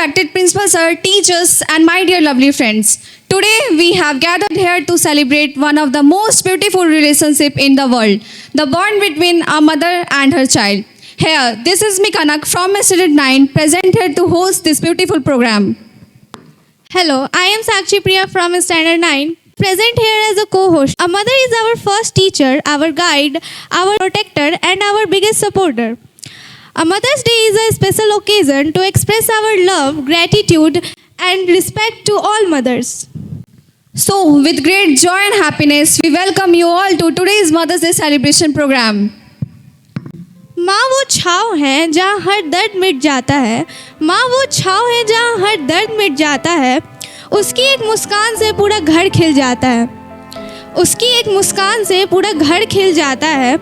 respected principal sir, teachers, and my dear lovely friends. Today we have gathered here to celebrate one of the most beautiful relationship in the world, the bond between a mother and her child. Here, this is Mikanak from my student 9, present here to host this beautiful program. Hello, I am Sakshi Priya from Standard 9, present here as a co-host. A mother is our first teacher, our guide, our protector, and our biggest supporter. A Mother's Day is a special occasion to express our love, gratitude, and respect to all mothers. So, with great joy and happiness, we welcome you all to today's Mother's Day celebration program. माँ वो छाँव है जहाँ हर दर्द मिट जाता है। माँ वो छाँव है जहाँ हर दर्द मिट जाता है। उसकी एक मुस्कान से पूरा घर खिल जाता है। उसकी एक मुस्कान से पूरा घर खिल जाता है।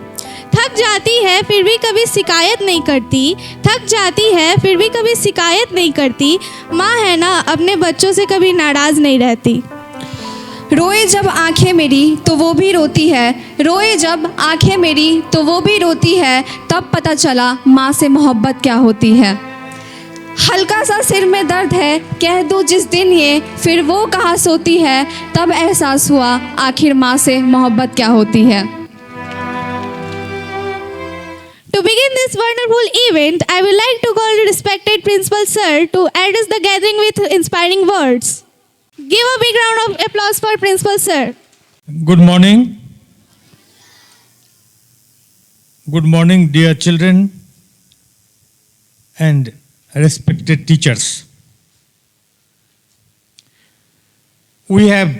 थक जाती है फिर भी कभी शिकायत नहीं करती। थक जाती है फिर भी कभी शिकायत नहीं करती। माँ है ना, अपने बच्चों से कभी नाराज़ नहीं रहती। रोए जब आंखें मेरी तो वो भी रोती है, रोए जब आंखें मेरी तो वो भी रोती है, तब पता चला माँ से मोहब्बत क्या होती है। हल्का सा सिर में दर्द है, कह दूँ जिस दिन ये, फिर वो कहाँ सोती है, तब एहसास हुआ आखिर माँ से मोहब्बत क्या होती है। To begin this wonderful event, I would like to call the respected principal sir to address the gathering with inspiring words. Give a big round of applause for Principal Sir. Good morning. Good morning, dear children and respected teachers. We have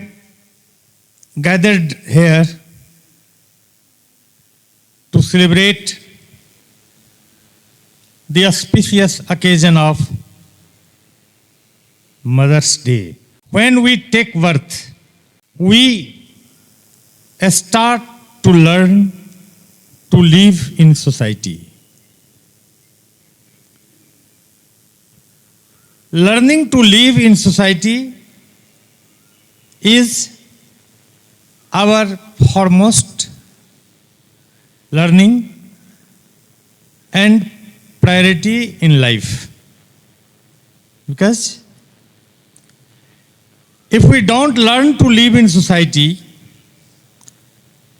gathered here to celebrate the auspicious occasion of Mother's Day. When we take birth, we start to learn to live in society. Learning to live in society is our foremost learning and priority in life. Because if we don't learn to live in society,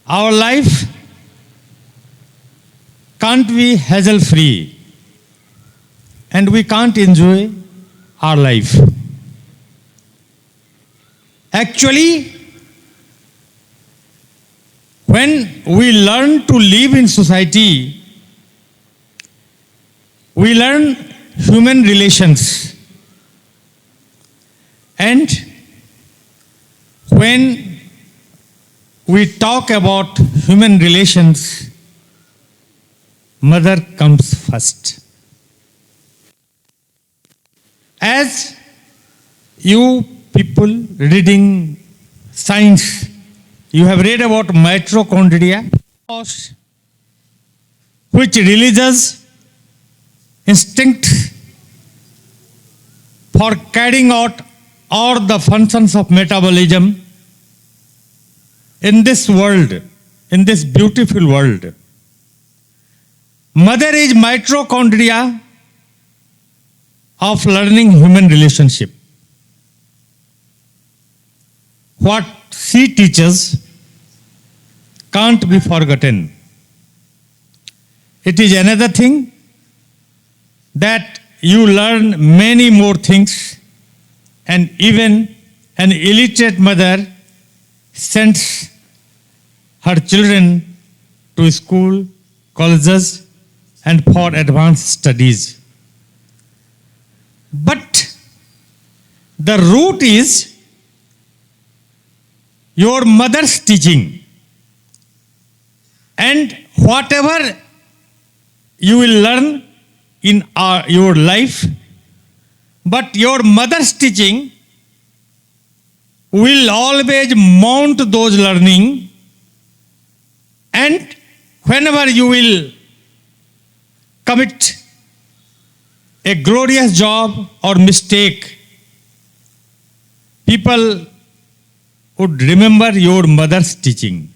our life can't be hassle-free and we can't enjoy our life. Actually, when we learn to live in society, we learn human relations. And when we talk about human relations, mother comes first. As you people reading science, you have read about mitochondria, which releases instinct for carrying out all the functions of metabolism in this world, in this beautiful world. Mother is mitochondria of learning human relationship. What she teaches can't be forgotten. It is another thing that you learn many more things, and even an illiterate mother sends her children to school, colleges, and for advanced studies. But the root is your mother's teaching. And whatever you will learn in your life, but your mother's teaching will always mount those learning, and whenever you will commit a glorious job or mistake, people would remember your mother's teaching.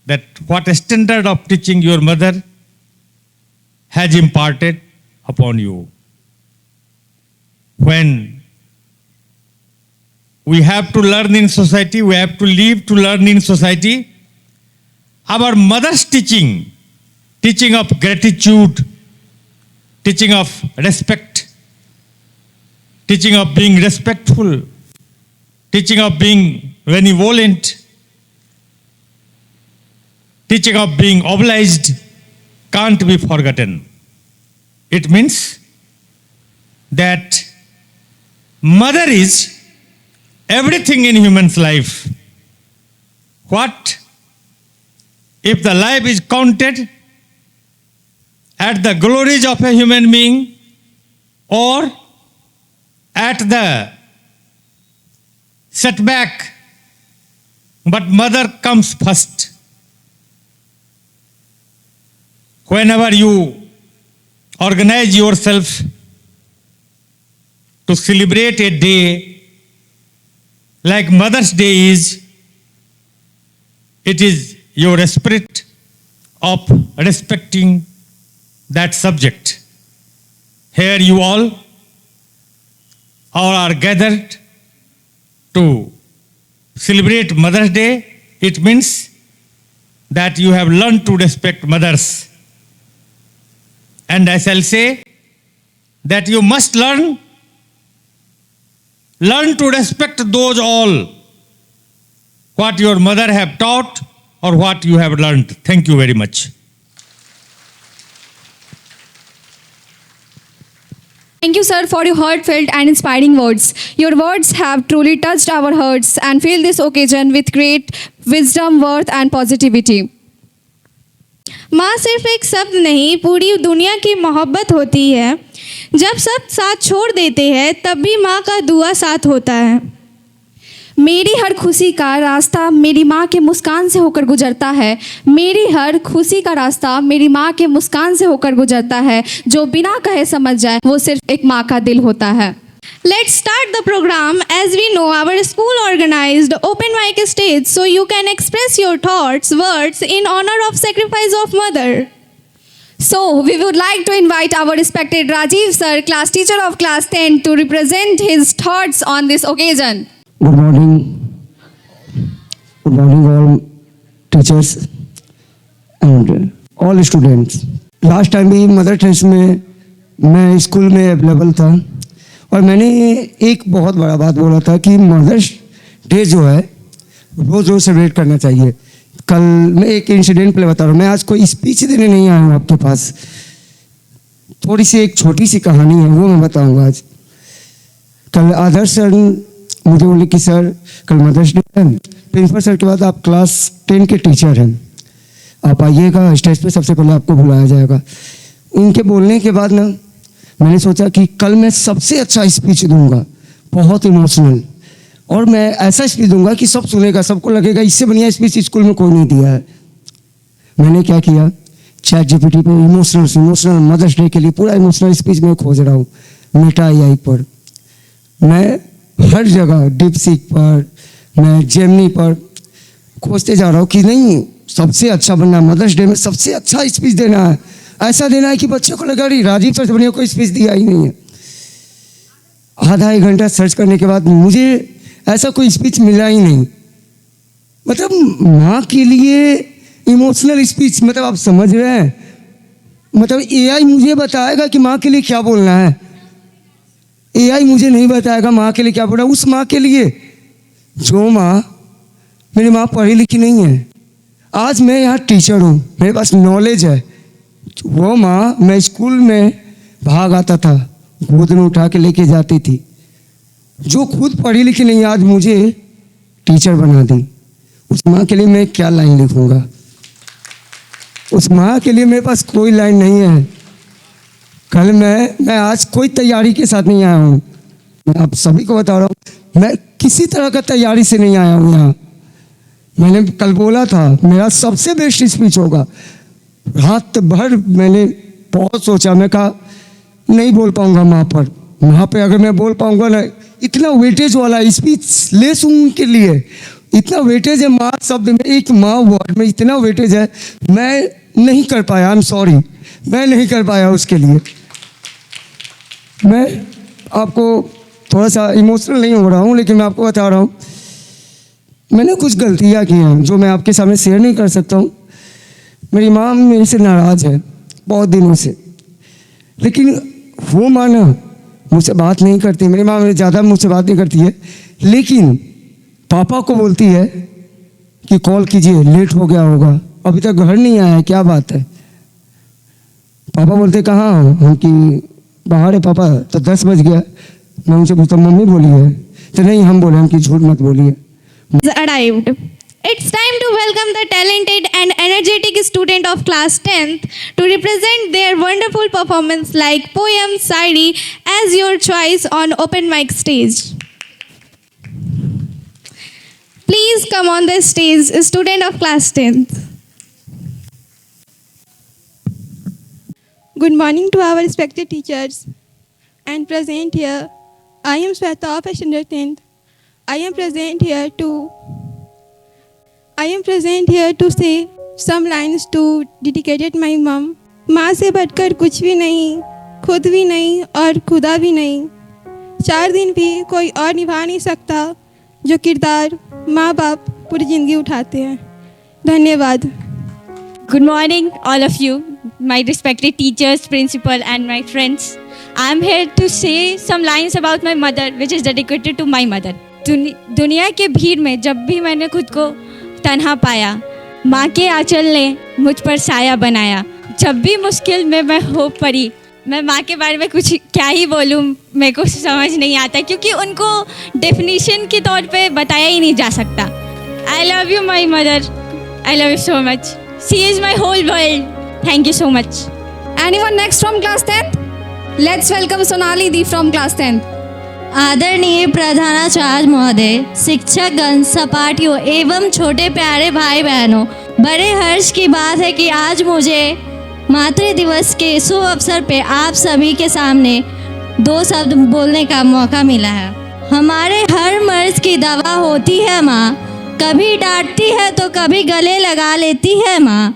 That what standard of teaching your mother has imparted upon you. when we have to learn in society, we have to live to learn in society. Our mother's teaching of gratitude, teaching of respect, teaching of being respectful, teaching of being benevolent, teaching of being obliged can't be forgotten. It means that mother is everything in human's life. What if the life is counted at the glories of a human being or at the setback? But mother comes first. Whenever you organize yourself to celebrate a day like Mother's Day is, it is your spirit of respecting that subject. Here you all are gathered to celebrate Mother's Day. It means that you have learned to respect mothers. And I shall say that you must learn to respect those all what your mother have taught or what you have learned. Thank you very much. Thank you, sir, for your heartfelt and inspiring words. Your words have truly touched our hearts and filled this occasion with great wisdom, worth, and positivity. माँ सिर्फ एक शब्द नहीं, पूरी दुनिया की मोहब्बत होती है। जब सब साथ छोड़ देते हैं तब भी माँ का दुआ साथ होता है। मेरी हर खुशी का रास्ता मेरी माँ के मुस्कान से होकर गुजरता है। मेरी हर खुशी का रास्ता मेरी माँ के मुस्कान से होकर गुजरता है। जो बिना कहे समझ जाए वो सिर्फ एक माँ का दिल होता है। Let's start the program. As we know, our school organized open mic stage so you can express your thoughts, words in honor of sacrifice of mother. So, we would like to invite our respected Rajiv sir, class teacher of class 10, to represent his thoughts on this occasion. Good morning. Good morning all teachers and all students. Last time भी mother Teresa में मैं school में available था और मैंने एक बहुत बड़ा बात बोला था कि मदर्स डे जो है रोज़ रोज़ सेलिब्रेट करना चाहिए। कल मैं एक इंसिडेंट पहले बता रहा हूँ। मैं आज कोई स्पीच देने नहीं आया हूँ आपके पास, थोड़ी सी एक छोटी सी कहानी है वो मैं बताऊँगा आज। कल आदर्श सर मुझे बोले कि सर कल मदर्स डे है, प्रिंसिपल सर के बाद आप क्लास 10 के टीचर हैं, आप आइएगा, स्टेज पे सबसे पहले आपको बुलाया जाएगा। उनके बोलने के बाद ना मैंने सोचा कि कल मैं सबसे अच्छा स्पीच दूंगा, बहुत इमोशनल, और मैं ऐसा स्पीच दूंगा कि सब सुनेगा, सबको लगेगा इससे बढ़िया स्पीच स्कूल में कोई नहीं दिया है। मैंने क्या किया, चैट जीपीटी पे इमोशनल मदर्स डे के लिए पूरा इमोशनल स्पीच मैं खोज रहा हूँ। मेटा AI पर, मैं हर जगह डीपसीक पर, मैं जेमिनी पर खोजते जा रहा हूँ कि नहीं सबसे अच्छा बनना, मदर्स डे में सबसे अच्छा स्पीच देना है, ऐसा देना है कि बच्चों को लगा रही राजीव सर से बढ़िया कोई स्पीच दिया ही नहीं है। आधा एक घंटा सर्च करने के बाद मुझे ऐसा कोई स्पीच मिला ही नहीं। मतलब माँ के लिए इमोशनल स्पीच, मतलब आप समझ रहे हैं, मतलब AI मुझे बताएगा कि माँ के लिए क्या बोलना है। AI मुझे नहीं बताएगा माँ के लिए क्या बोलना है। उस माँ के लिए जो माँ, मेरी माँ पढ़ी लिखी नहीं है, आज मैं यहाँ टीचर हूँ, मेरे पास नॉलेज है। वो माँ, मैं स्कूल में भाग आता था, गोद में उठा के लेके जाती थी, जो खुद पढ़ी लिखी नहीं, आज मुझे टीचर बना दी। उस माँ के लिए मैं क्या लाइन लिखूँगा? उस माँ के लिए मेरे पास कोई लाइन नहीं है। कल मैं आज कोई तैयारी के साथ नहीं आया हूँ, मैं आप सभी को बता रहा हूँ, मैं किसी तरह का तैयारी से नहीं आया हूँ यहाँ। मैंने कल बोला था मेरा सबसे बेस्ट स्पीच होगा, रात भर मैंने बहुत सोचा, मैं कहा नहीं बोल पाऊंगा वहाँ पे अगर मैं बोल पाऊंगा ना, इतना वेटेज वाला स्पीच लेस उनके लिए, इतना वेटेज है माँ शब्द में, एक माँ वर्ड में इतना वेटेज है, मैं नहीं कर पाया। आई एम सॉरी, मैं नहीं कर पाया उसके लिए। मैं आपको थोड़ा सा इमोशनल नहीं हो रहा हूँ, लेकिन मैं आपको बता रहा हूँ मैंने कुछ गलतियाँ की हैं जो मैं आपके सामने शेयर नहीं कर सकता हूँ। मेरी माँ मेरे से नाराज़ है बहुत दिनों से, लेकिन वो माँ ना मुझसे बात नहीं करती। मेरी माँ मेरे ज़्यादा मुझसे बात नहीं करती है, लेकिन पापा को बोलती है कि कॉल कीजिए, लेट हो गया होगा, अभी तक घर नहीं आया है, क्या बात है। पापा बोलते कहाँ हम कि बाहर है पापा, तो 10 बज गया। मैं उनसे पूछता मम्मी बोली है, तो नहीं हम बोले हम कि झूठ मत बोलिए। Arrived. It's time to welcome the talented and energetic student of class 10th to represent their wonderful performance like poem, Sairi as your choice on open mic stage. Please come on the stage, student of class 10th. Good morning to our respected teachers and present here. I am Sweta of Standard 10th. I am present here to say some lines to dedicated my mom. माँ से बढ़कर कुछ भी नहीं, खुद भी नहीं और खुदा भी नहीं। 4 दिन भी कोई और निभा नहीं सकता जो किरदार माँ बाप पूरी ज़िंदगी उठाते हैं। धन्यवाद। Good morning, all of you, my respected teachers, principal, and my friends. I am here to say some lines about my mother, which is dedicated to my mother. दुनिया के भीड़ में जब भी मैंने खुद को तन्हा पाया, माँ के आंचल ने मुझ पर साया बनाया। जब भी मुश्किल में मैं हो पड़ी, मैं माँ के बारे में कुछ क्या ही बोलूँ, मेरे को समझ नहीं आता, क्योंकि उनको डेफिनेशन के तौर पे बताया ही नहीं जा सकता। आई love you my mother, I love you so much. She is my whole world. Thank you so much. Anyone next from class 10th? Let's welcome Sonali Di from class 10th. आदरणीय प्रधानाचार्य महोदय, शिक्षकगण, सपाटियों एवं छोटे प्यारे भाई बहनों, बड़े हर्ष की बात है कि आज मुझे मातृ दिवस के शुभ अवसर पे आप सभी के सामने 2 शब्द बोलने का मौका मिला है। हमारे हर मर्ज की दवा होती है माँ, कभी डांटती है तो कभी गले लगा लेती है माँ।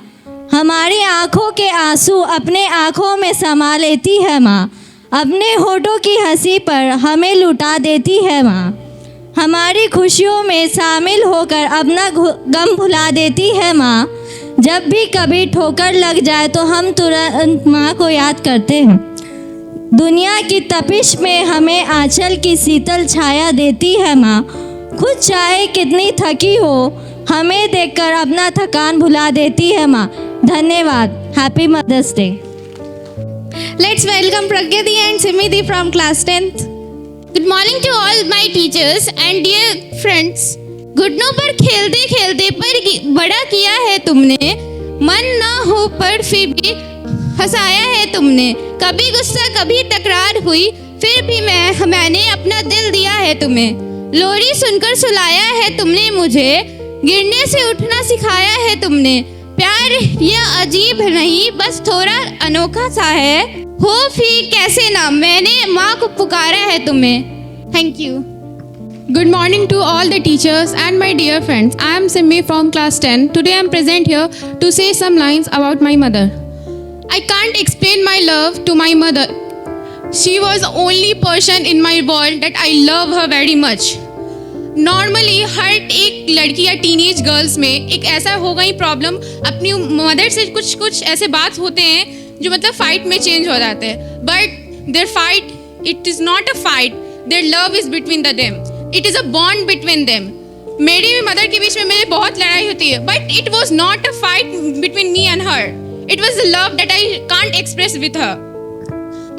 हमारी आँखों के आंसू अपने आँखों में समा लेती है माँ, अपने होठों की हंसी पर हमें लुटा देती है माँ। हमारी खुशियों में शामिल होकर अपना गम भुला देती है माँ। जब भी कभी ठोकर लग जाए तो हम तुरंत माँ को याद करते हैं। दुनिया की तपिश में हमें आंचल की शीतल छाया देती है माँ। खुद चाहे कितनी थकी हो, हमें देखकर अपना थकान भुला देती है माँ। धन्यवाद। Happy Mother's Day. Let's welcome Pragyati and Simidhi from class 10th. Good morning to all my teachers and dear friends. घुटनों पर खेलते खेलते पर बड़ा किया है तुमने, मन ना हो पर फिर भी हंसाया है तुमने। कभी गुस्सा कभी तकरार हुई, फिर भी मैंने अपना दिल दिया है तुम्हें। लोरी सुनकर सुलाया है तुमने मुझे, गिरने से उठना सिखाया है तुमने। प्यार यह अजीब नहीं, बस थोड़ा अनोखा सा है, हो फिर कैसे ना, मैंने माँ को पुकारा है तुम्हें। Thank you. Good morning to all the teachers and my dear friends. I am Simmi from class 10. Today I am present here to say some lines about my mother. I can't explain my love to my mother. She was the only person in my world that I love her very much. Normally हर एक लड़की या teenage girls में एक ऐसा होगा ही problem, अपनी mother से कुछ ऐसे बात होते हैं जो मतलब फाइट में चेंज हो जाते हैं। But there fight, it is not a fight, there love is between the them, it is a bond between them. मेरी भी मदर के बीच में मेरी बहुत लड़ाई होती है, but it was not a fight between me and her, it was the love that I can't express with her.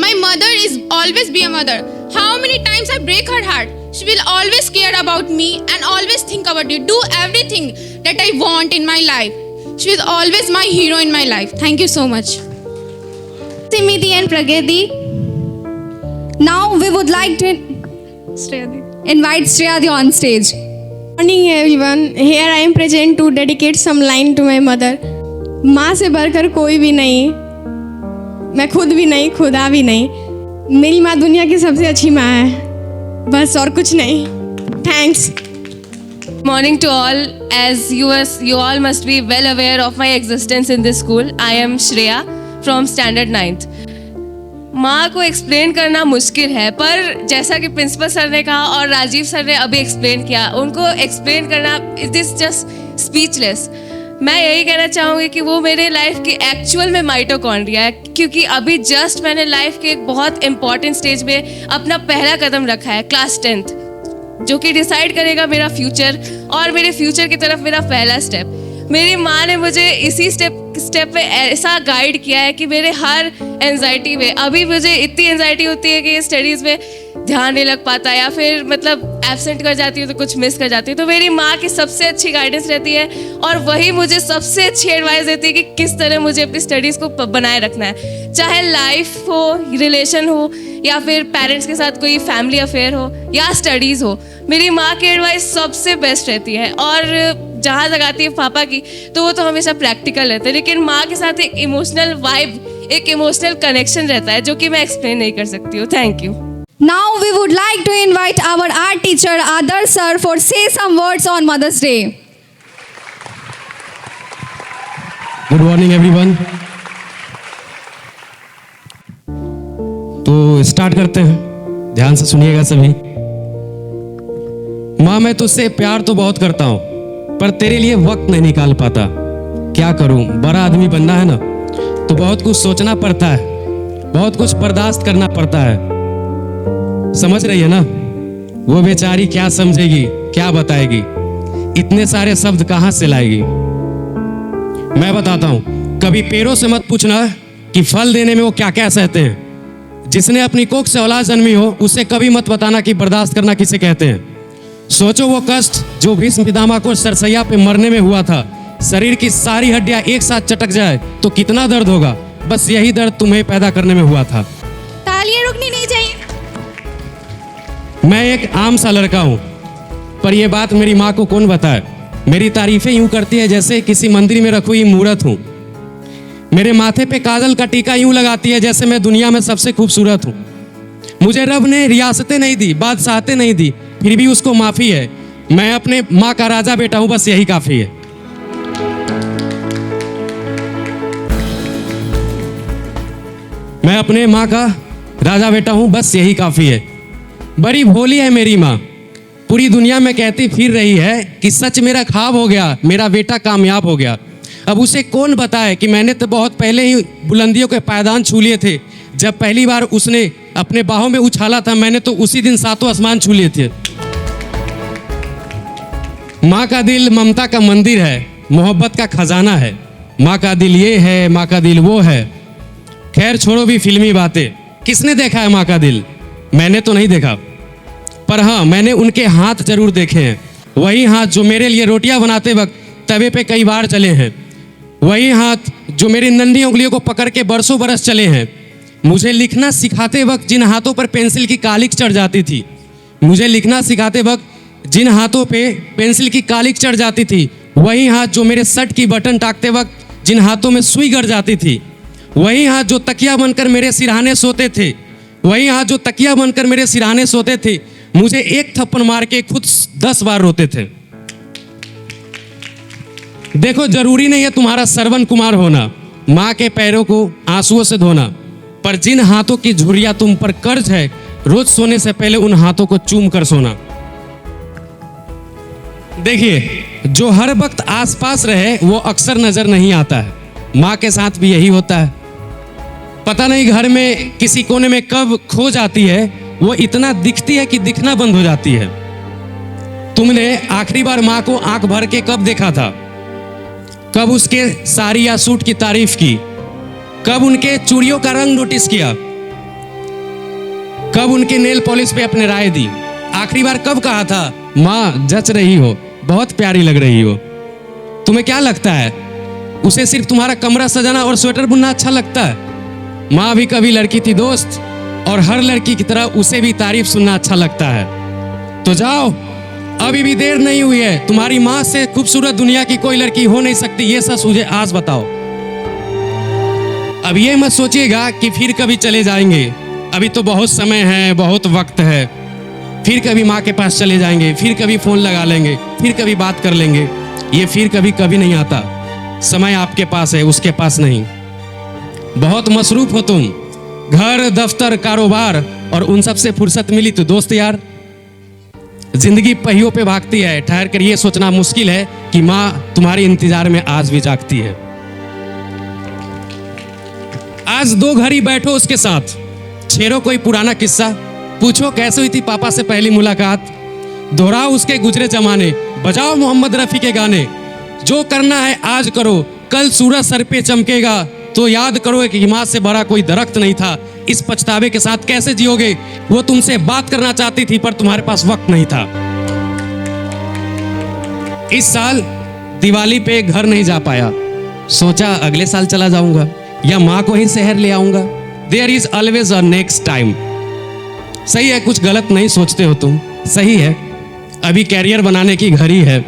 My mother is always be a mother. How many times I break her heart, she will always care about me and always think about you, do everything that I want in my life. She is always my hero in my life. Thank you so much. Simidhi and Pragyati. Now we would like to invite Shreyadi on stage. Morning everyone. Here I am present to dedicate some line to my mother. माँ से बढ़कर कोई भी नहीं, मैं खुद भी नहीं, खुदा भी नहीं। मेरी माँ दुनिया की सबसे अच्छी माँ है, बस और कुछ नहीं। Thanks. Morning to all. As you all must be well aware of my existence in this school. I am Shreya from standard 9th. माँ को एक्सप्लेन करना मुश्किल है, पर जैसा कि प्रिंसिपल सर ने कहा और राजीव सर ने अभी एक्सप्लेन किया, उनको एक्सप्लेन करना इट इज़ जस्ट स्पीचलेस। मैं यही कहना चाहूँगी कि वो मेरे लाइफ की एक्चुअल में माइटोकॉन्ड्रिया है, क्योंकि अभी जस्ट मैंने लाइफ के एक बहुत इंपॉर्टेंट स्टेज में अपना पहला कदम रखा है, क्लास 10th, जो कि डिसाइड करेगा मेरा फ्यूचर और मेरे फ्यूचर की तरफ मेरा पहला स्टेप। मेरी माँ ने मुझे इसी स्टेप पे ऐसा गाइड किया है कि मेरे हर एंजाइटी में, अभी मुझे इतनी एंजाइटी होती है कि स्टडीज़ में ध्यान नहीं लग पाता या फिर मतलब एब्सेंट कर जाती हूँ तो कुछ मिस कर जाती हूँ, तो मेरी माँ की सबसे अच्छी गाइडेंस रहती है और वही मुझे सबसे अच्छी एडवाइस देती है कि किस तरह मुझे अपनी स्टडीज़ को बनाए रखना है, चाहे लाइफ हो, रिलेशन हो या फिर पेरेंट्स के साथ कोई फैमिली अफेयर हो या स्टडीज़ हो। मेरी माँ की एडवाइस सबसे बेस्ट रहती है और जहाँ लगाती है पापा की तो वो तो हमेशा प्रैक्टिकल रहते हैं, लेकिन माँ के साथ एक इमोशनल वाइब, एक इमोशनल कनेक्शन रहता है जो कि मैं एक्सप्लेन नहीं कर सकती हूँ। Thank you. Now we would like to invite our art teacher Adarsh sir for say some words on Mother's Day. Good morning everyone. तो स्टार्ट करते हैं, ध्यान से सुनिएगा सभी। माँ, मैं तुझसे प्यार तो बहुत करता हूँ पर तेरे लिए वक्त नहीं निकाल पाता। क्या करूँ, बड़ा आदमी बनना है ना तो बहुत कुछ सोचना पड़ता है, बहुत कुछ बर्दाश्त करना पड़ता है। समझ रही है ना? वो बेचारी क्या समझेगी, क्या बताएगी, इतने सारे शब्द कहाँ से लाएगी। मैं बताता हूँ, कभी पेड़ों से मत पूछना कि फल देने में वो क्या क्या सहते हैं। जिसने अपनी कोख से औलाद जन्मी हो उससे कभी मत बताना कि बर्दाश्त करना किसे कहते हैं। सोचो वो कष्ट जो भीष्म पितामह को सरसैया पे मरने में हुआ था, शरीर की सारी हड्डियां एक साथ चटक जाए तो कितना दर्द होगा। बस यही दर्द तुम्हें पैदा करने में हुआ था। तालियां रुकनी नहीं चाहिए। मैं एक आम सा लड़का हूँ पर यह बात मेरी माँ को कौन बताए। मेरी तारीफें यूं करती है जैसे किसी मंदिर में रखी हुई मूर्त हूँ। मेरे माथे पे काजल का टीका यूं लगाती है जैसे मैं दुनिया में सबसे खूबसूरत हूँ। मुझे रब ने रियासतें नहीं दी, बादशाहतें नहीं दी, फिर भी उसको माफ़ी है। मैं अपने माँ का राजा बेटा हूँ, बस यही काफ़ी है। मैं अपने माँ का राजा बेटा हूँ, बस यही काफ़ी है। बड़ी भोली है मेरी माँ, पूरी दुनिया में कहती फिर रही है कि सच मेरा ख्वाब हो गया, मेरा बेटा कामयाब हो गया। अब उसे कौन बताए कि मैंने तो बहुत पहले ही बुलंदियों के पायदान छू लिए थे। जब पहली बार उसने अपने बाहों में उछाला था, मैंने तो उसी दिन 7वां आसमान छू लिए थे। माँ का दिल ममता का मंदिर है, मोहब्बत का खजाना है। माँ का दिल ये है, माँ का दिल वो है। खैर छोड़ो भी फिल्मी बातें। किसने देखा है माँ का दिल? मैंने तो नहीं देखा, पर हाँ मैंने उनके हाथ जरूर देखे हैं। वही हाथ जो मेरे लिए रोटियां बनाते वक्त तवे पे कई बार चले हैं, वही हाथ जो मेरी नन्ही उंगलियों को पकड़ के बरसों बरस चले हैं। मुझे लिखना सिखाते वक्त जिन हाथों पर पेंसिल की कालिक चढ़ जाती थी, मुझे लिखना सिखाते वक्त जिन हाथों पे पेंसिल की कालिक चढ़ जाती थी, वही हाथ जो मेरे शर्ट की बटन टाकते वक्त जिन हाथों में सुई गड़ जाती थी, वही हाथ जो तकिया बनकर मेरे सिरहाने सोते थे, वही हाथ जो तकिया बनकर मेरे सिरहाने सोते थे, मुझे एक थप्पड़ मार के खुद 10 बार रोते थे। देखो जरूरी नहीं है तुम्हारा श्रवण कुमार होना, माँ के पैरों को आंसुओं से धोना, पर जिन हाथों की झुर्रियां तुम पर कर्ज है, रोज सोने से पहले उन हाथों को चूम कर सोना। देखिए जो हर वक्त आसपास रहे वो अक्सर नजर नहीं आता है। माँ के साथ भी यही होता है। पता नहीं घर में किसी कोने में कब खो जाती है, वो इतना दिखती है कि दिखना बंद हो जाती है। तुमने आखिरी बार माँ को आंख भर के कब देखा था? कब उसके साड़ी या सूट की तारीफ की? कब उनके चूड़ियों का रंग नोटिस किया? कब उनके नेल पॉलिश पे अपने राय दी? आखिरी बार कब कहा था माँ जच रही हो, बहुत प्यारी लग रही हो? तुम्हें क्या लगता है उसे सिर्फ तुम्हारा कमरा सजाना और स्वेटर बुनना अच्छा लगता है? माँ भी कभी लड़की थी दोस्त, और हर लड़की की तरह उसे भी तारीफ सुनना अच्छा लगता है। तो जाओ, अभी भी देर नहीं हुई है। तुम्हारी माँ से खूबसूरत दुनिया की कोई लड़की हो नहीं सकती, ये सच मुझे आज बताओ। अब ये मत सोचिएगा कि फिर कभी चले जाएंगे, अभी तो बहुत समय है, बहुत वक्त है। फिर कभी माँ के पास चले जाएंगे, फिर कभी फोन लगा लेंगे, फिर कभी बात कर लेंगे। ये फिर कभी कभी नहीं आता। समय आपके पास है, उसके पास नहीं। बहुत मसरूफ हो तुम, घर, दफ्तर, कारोबार और उन सब से फुर्सत मिली तो दोस्त यार। जिंदगी पहियों पे भागती है, ठहर कर ये सोचना मुश्किल है कि माँ तुम्हारे इंतजार में आज भी जागती है। आज 2 घड़ी बैठो उसके साथ, छेड़ो कोई पुराना किस्सा, पूछो कैसे हुई थी पापा से पहली मुलाकात, दोहराओ उसके गुजरे जमाने, बजाओ मोहम्मद रफ़ी के गाने। जो करना है आज करो, कल सूरज सर पे चमकेगा तो याद करो कि माँ से बड़ा कोई दरख्त नहीं था। इस पछतावे के साथ कैसे जियोगे, वो तुमसे बात करना चाहती थी पर तुम्हारे पास वक्त नहीं था। इस साल दिवाली पे घर नहीं जा पाया, सोचा अगले साल चला जाऊंगा या माँ को ही शहर ले आऊंगा। There is always a next time. सही है, कुछ गलत नहीं सोचते हो तुम, सही है। अभी कैरियर बनाने की घड़ी है,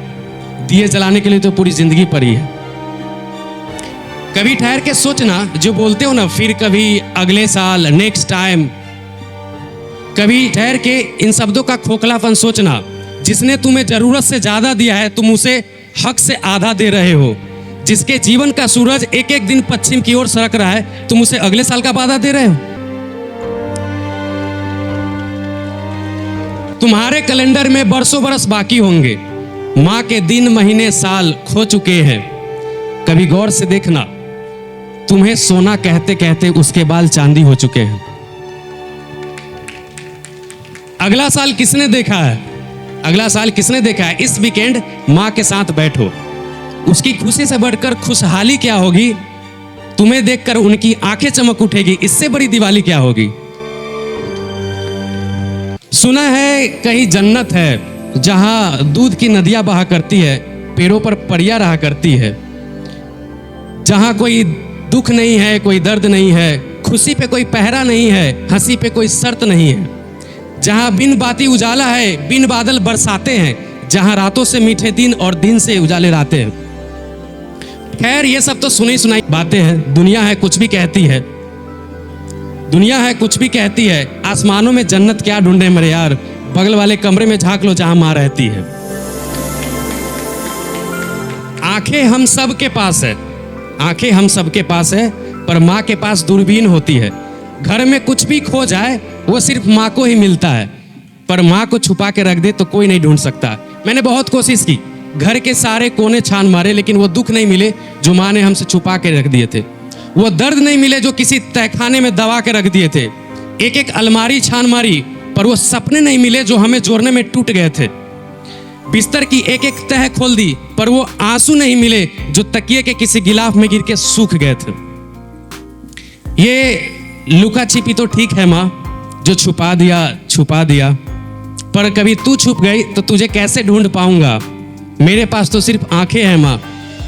दिए जलाने के लिए तो पूरी जिंदगी पड़ी है। कभी ठहर के सोचना, जो बोलते हो ना फिर कभी, अगले साल, नेक्स्ट टाइम, कभी ठहर के इन शब्दों का खोखलापन सोचना। जिसने तुम्हें जरूरत से ज्यादा दिया है तुम उसे हक से आधा दे रहे हो। जिसके जीवन का सूरज एक एक दिन पश्चिम की ओर सरक रहा है तुम उसे अगले साल का वादा दे रहे हो। तुम्हारे कैलेंडर में बरसों बरस बाकी होंगे, माँ के दिन, महीने, साल खो चुके हैं। कभी गौर से देखना, तुम्हें सोना कहते कहते उसके बाल चांदी हो चुके हैं। अगला साल किसने देखा है? अगला साल किसने देखा है? इस वीकेंड माँ के साथ बैठो, उसकी खुशी से बढ़कर खुशहाली क्या होगी? तुम्हें देखकर उनकी आंखें चमक उठेगी, इससे बड़ी दिवाली क्या होगी? सुना है कहीं जन्नत है जहां दूध की नदियां बहा करती है, पेड़ों पर परियां रहा करती है, जहां कोई दुख नहीं है, कोई दर्द नहीं है, खुशी पे कोई पहरा नहीं है, हंसी पे कोई शर्त नहीं है, जहां बिन बाती उजाला है, बिन बादल बरसाते हैं, जहां रातों से मीठे दिन और दिन से उजाले रातें हैं। खैर ये सब तो सुनी सुनाई बातें हैं। दुनिया है कुछ भी कहती है, दुनिया है कुछ भी कहती है। आसमानों में जन्नत क्या ढूंढे मेरे यार, बगल वाले कमरे में झांक लो जहां माँ रहती है। आंखें हम सब के पास है, आंखें हम सब के पास है, पर माँ के पास दूरबीन होती है। घर में कुछ भी खो जाए वो सिर्फ माँ को ही मिलता है, पर माँ को छुपा के रख दे तो कोई नहीं ढूंढ सकता। मैंने बहुत कोशिश की, घर के सारे कोने छान मारे, लेकिन वो दुख नहीं मिले जो माँ ने हमसे छुपा के रख दिए थे। वो दर्द नहीं मिले जो किसी तहखाने में दबा के रख दिए थे। एक एक अलमारी छान मारी, पर वो सपने नहीं मिले जो हमें जोड़ने में टूट गए थे। बिस्तर की एक एक तह खोल दी, पर वो आंसू नहीं मिले जो तकिए के किसी गिलाफ में गिर के सूख गए थे। ये लुका छिपी तो ठीक है माँ, जो छुपा दिया, पर कभी तू छुप गई तो तुझे कैसे ढूंढ पाऊंगा? मेरे पास तो सिर्फ आंखें हैं माँ,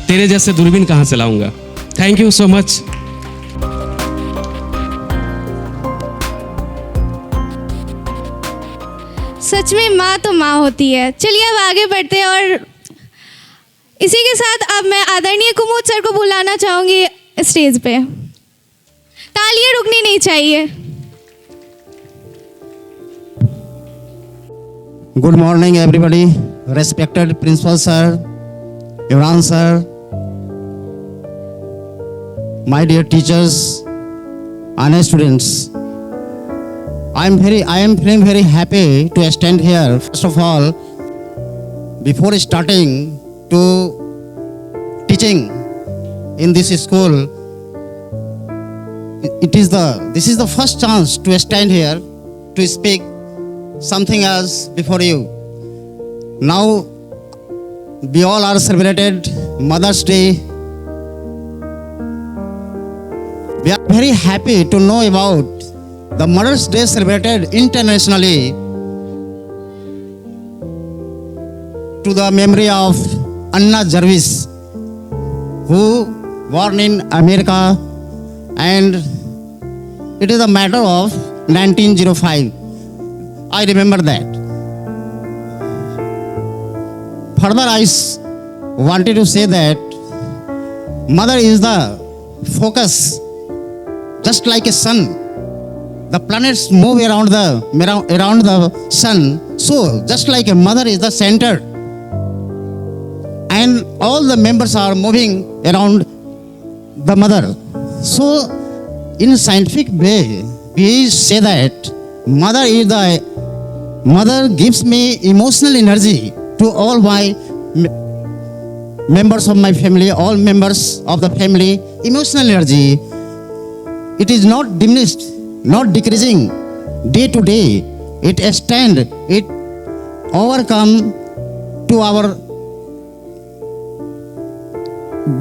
तेरे जैसे दूरबीन कहाँ से लाऊंगा? Thank you so much. सच में माँ तो माँ होती है। चलिए अब आगे बढ़ते हैं और इसी के साथ अब मैं आदरणीय कुमुद सर को बुलाना चाहूँगी स्टेज पे। तालियां रुकनी नहीं चाहिए। Good morning, everybody. Respected Principal Sir, Imran Sir, my dear teachers and students. I am feeling very happy to stand here. First of all, before starting to teaching in this school, this is the first chance to stand here to speak something else before you. Now we all are celebrated Mother's Day. We are very happy to know about the Mother's Day celebrated internationally to the memory of Anna Jarvis, who born in America, and it is a matter of 1905. I remember that. Further, I wanted to say that mother is the focus, just like a sun. The planets move around the sun. So, just like a mother is the center, and all the members are moving around the mother. So, in scientific way, we say that mother gives me emotional energy to all my members of my family, all members of the family, emotional energy. It is not diminished, not decreasing day to day. It extend, it overcome to our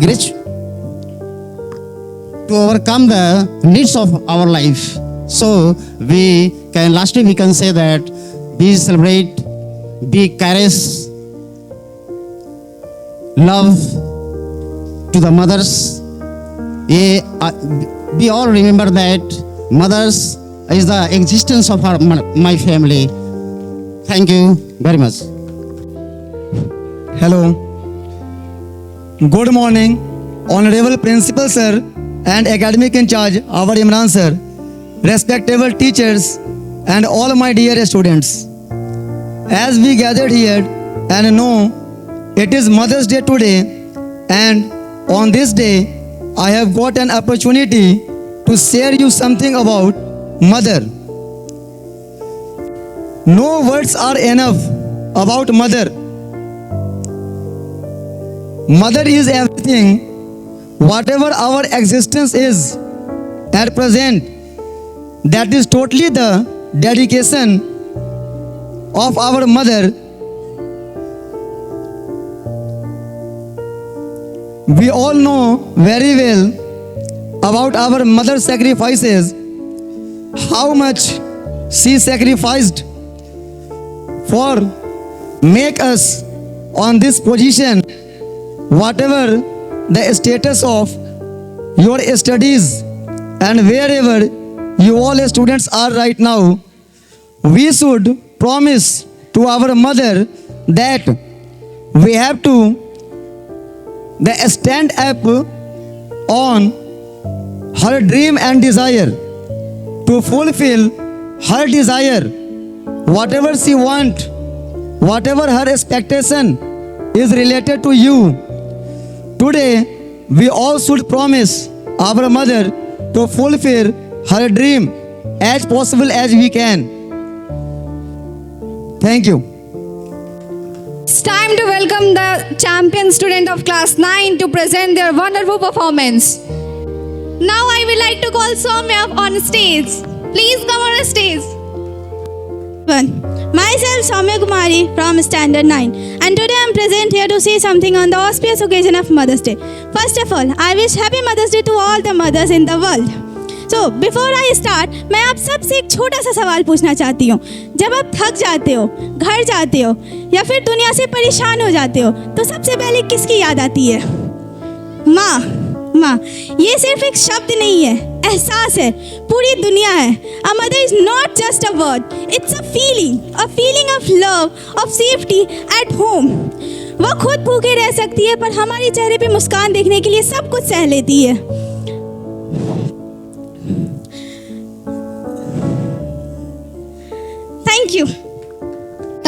great, to overcome the needs of our life. So lastly we can say that we celebrate, be courageous, love to the mothers. We all remember that mothers is the existence of my family. Thank you very much. Hello. Good morning, Honorable Principal Sir and Academic in Charge, our Imran Sir, respectable teachers and all my dear students. As we gathered here and know it is Mother's Day today, and on this day I have got an opportunity to share you something about mother. No words are enough about mother. Mother is everything. Whatever our existence is at present, that is totally the dedication of our mother. We all know very well about our mother's sacrifices, how much she sacrificed for make us on this position, whatever the status of your studies and wherever you all students are right now. We should promise to our mother that we have to stand up on her dream and desire to fulfill her desire, whatever she want, whatever her expectation is related to you. Today we all should promise our mother to fulfill her dream as possible as we can. Thank you. It's time to welcome the champion student of class 9 to present their wonderful performance. Now I would like to call Soumya on stage. Please come on the stage. Myself Soumya Kumari from Standard 9, and today I am present here to say something on the auspicious occasion of Mother's Day. First of all, I wish Happy Mother's Day to all the mothers in the world. So before I start, मैं आप सबसे एक छोटा सा सवाल पूछना चाहती हूँ. जब आप थक जाते हो, घर जाते हो या फिर दुनिया से परेशान हो जाते हो, तो सबसे पहले किसकी याद आती है? माँ. माँ, ये सिर्फ एक शब्द नहीं है, एहसास है, पूरी दुनिया है. A mother is not just a word, it's a feeling of love, of safety at home. वो खुद भूखे रह सकती है, पर हमारे चेहरे पे मुस्कान देखने के लिए सब कुछ सह लेती है. Thank you.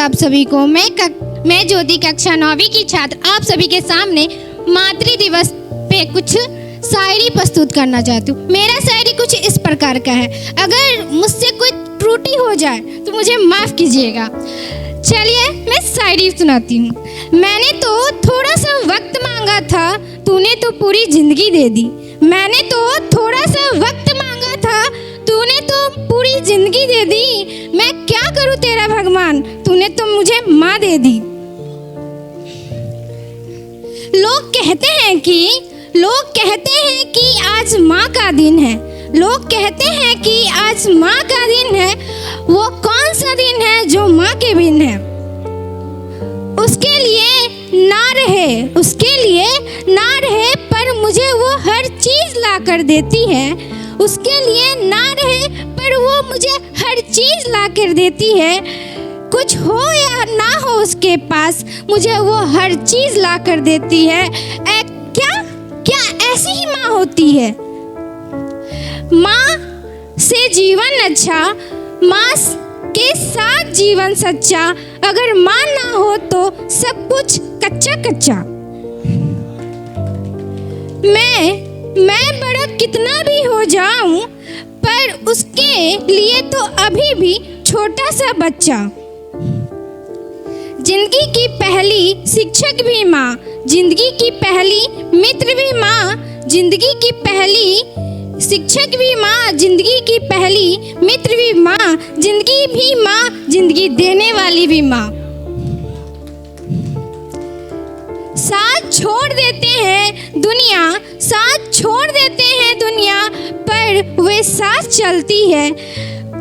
आप सभी को मैं ज्योति कक्षा 9वीं की छात्र आप सभी के सामने मातृ दिवस पे कुछ शायरी प्रस्तुत करना चाहती हूँ. मेरा शायरी कुछ इस प्रकार का है. अगर मुझसे कोई त्रुटि हो जाए तो मुझे माफ़ कीजिएगा. चलिए मैं शायरी सुनाती हूँ. मैंने तो थोड़ा सा वक्त मांगा था, तूने तो पूरी जिंदगी दे दी. मैंने तो थोड़ा सा वक्त मांगा था, तूने तो पूरी जिंदगी दे दी. मैं क्या करूँ तेरा भगवान, तूने तो मुझे माँ दे दी. लोग कहते हैं कि आज माँ का दिन है. लोग कहते हैं कि आज माँ का दिन है. वो कौन सा दिन है जो माँ के बिन है? उसके लिए ना रहे पर मुझे वो हर चीज़ ला कर देती है. उसके लिए ना रहे पर वो मुझे हर चीज़ ला कर देती है. कुछ हो या ना हो उसके पास, मुझे वो हर चीज़ ला कर देती है. क्या ऐसी ही माँ होती है? माँ से जीवन अच्छा, माँ के साथ जीवन सच्चा. अगर माँ ना हो तो सब कुछ कच्चा कच्चा. मैं बड़ा कितना भी हो जाऊं, पर उसके लिए तो अभी भी छोटा सा बच्चा। जिंदगी की पहली शिक्षक भी माँ, जिंदगी की पहली मित्र भी माँ, जिंदगी की पहली शिक्षक भी माँ, जिंदगी की पहली मित्र भी माँ, जिंदगी भी माँ, जिंदगी देने वाली भी माँ। साथ छोड़ देते हैं दुनिया, साथ छोड़ देते हैं दुनिया, पर वे साथ चलती है।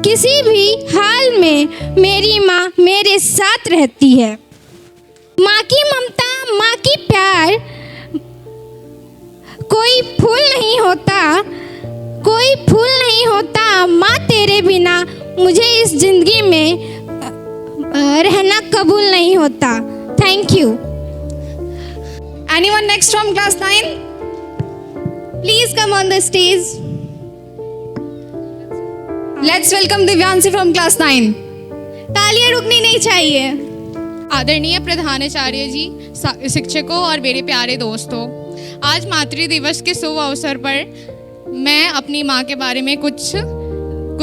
किसी भी हाल में मेरी माँ मेरे साथ रहती है। माँ की ममता, माँ की प्यार कोई फूल नहीं होता, कोई फूल नहीं होता। माँ तेरे बिना मुझे इस जिंदगी में रहना कबूल नहीं होता। Thank you. Anyone next from class 9? Please come on the stage. Let's welcome Divyanshi from class 9. तालियां रुकनी नहीं चाहिए। आदरणीय प्रधानाचार्य जी, शिक्षकों और मेरे प्यारे दोस्तों, आज मातृ दिवस के शुभ अवसर पर मैं अपनी माँ के बारे में कुछ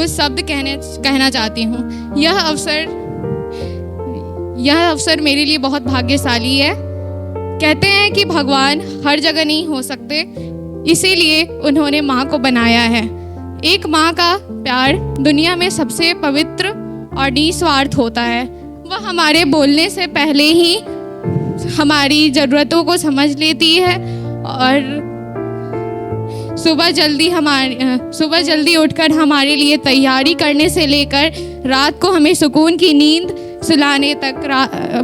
शब्द कहना चाहती हूँ। यह अवसर मेरे लिए बहुत भाग्यशाली है। कहते हैं कि भगवान हर जगह नहीं हो सकते, इसीलिए उन्होंने माँ को बनाया है। एक माँ का प्यार दुनिया में सबसे पवित्र और निस्वार्थ होता है। वह हमारे बोलने से पहले ही हमारी ज़रूरतों को समझ लेती है और सुबह जल्दी उठकर हमारे लिए तैयारी करने से लेकर रात को हमें सुकून की नींद सुलाने तक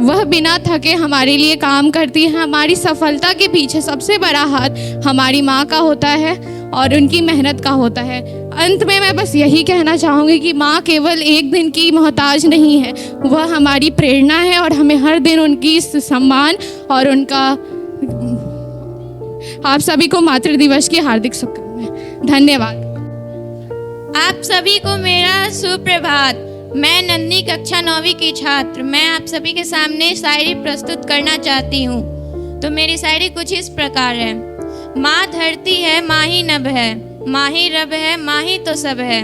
वह बिना थके हमारे लिए काम करती है। हमारी सफलता के पीछे सबसे बड़ा हाथ हमारी माँ का होता है और उनकी मेहनत का होता है। अंत में मैं बस यही कहना चाहूँगी कि माँ केवल एक दिन की मोहताज नहीं है, वह हमारी प्रेरणा है और हमें हर दिन उनकी सम्मान और उनका। आप सभी को मातृ दिवस की हार्दिक शुभकामनाएं। धन्यवाद। आप सभी को मेरा सुप्रभात। मैं नन्ही कक्षा 9वीं की छात्र, मैं आप सभी के सामने शायरी प्रस्तुत करना चाहती हूँ। तो मेरी शायरी कुछ इस प्रकार है। माँ धरती है, माँ ही नभ है, माँ ही रब है, माँ ही तो सब है।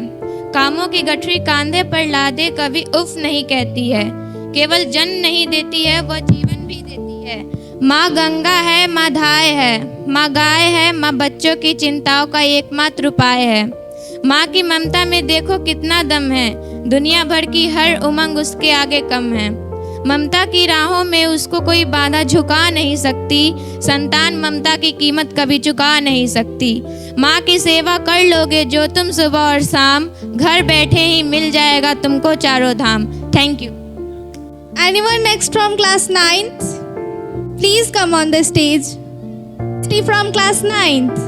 कामों की गठरी कांधे पर लादे कभी उफ नहीं कहती है। केवल जन्म नहीं देती है, वह जीवन भी देती है। माँ गंगा है, माँ धाय है, माँ गाय है, माँ बच्चों की चिंताओं का एकमात्र उपाय है। माँ की ममता में देखो कितना दम है, दुनिया भर की हर उमंग उसके आगे कम है। ममता की राहों में उसको कोई बाधा झुका नहीं सकती, संतान ममता की कीमत कभी चुका नहीं सकती। माँ की सेवा कर लोगे जो तुम सुबह और शाम, घर बैठे ही मिल जाएगा तुमको चारों धाम। Thank you. Anyone next from class 9th? Please come on the stage. From class 9th.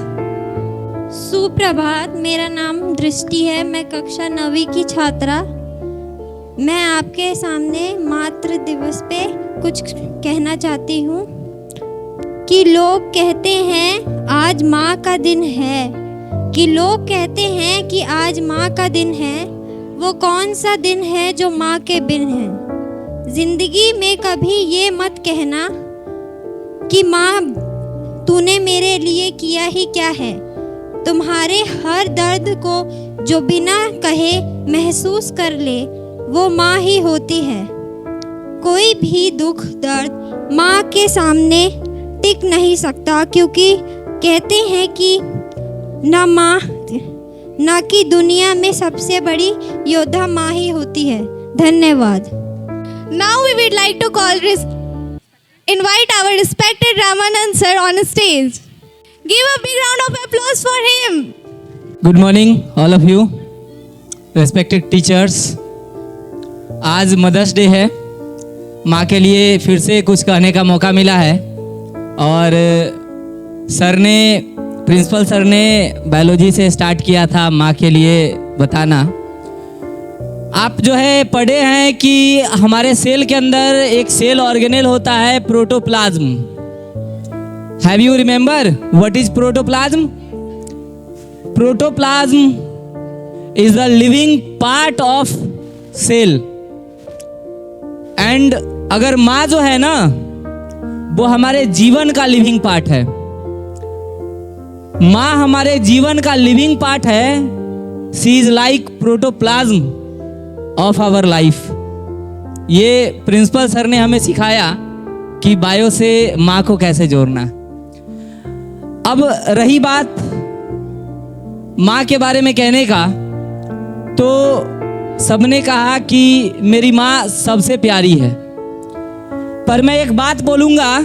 सुप्रभात, मेरा नाम दृष्टि है, मैं कक्षा 9वीं की छात्रा। मैं आपके सामने मातृ दिवस पे कुछ कहना चाहती हूँ कि लोग कहते हैं आज माँ का दिन है, कि लोग कहते हैं कि आज माँ का दिन है। वो कौन सा दिन है जो माँ के बिन है? जिंदगी में कभी ये मत कहना कि माँ तूने मेरे लिए किया ही क्या है। तुम्हारे हर दर्द को जो बिना कहे महसूस कर ले, वो माँ ही होती है। कोई भी दुख दर्द माँ के सामने टिक नहीं सकता, क्योंकि कहते हैं कि ना माँ ना कि दुनिया में सबसे बड़ी योद्धा माँ ही होती है। धन्यवाद। Now we would like to invite our respected Ramanand sir on stage. Give a big round of applause for him. Good morning all of you, respected teachers. आज मदर्स डे है। माँ के लिए फिर से कुछ कहने का मौका मिला है और प्रिंसिपल सर ने बायोलॉजी से स्टार्ट किया था माँ के लिए बताना। आप जो है पढ़े हैं कि हमारे सेल के अंदर एक सेल ऑर्गेनेल होता है protoplasm. Have you remember what is protoplasm? Protoplasm is the living part of cell. And अगर माँ जो है ना, वो हमारे जीवन का लिविंग पार्ट है। माँ हमारे जीवन का लिविंग पार्ट है। She is like protoplasm of our life. ये प्रिंसिपल सर ने हमें सिखाया कि बायो से माँ को कैसे जोड़ना। अब रही बात माँ के बारे में कहने का, तो सबने कहा कि मेरी माँ सबसे प्यारी है, पर मैं एक बात बोलूँगा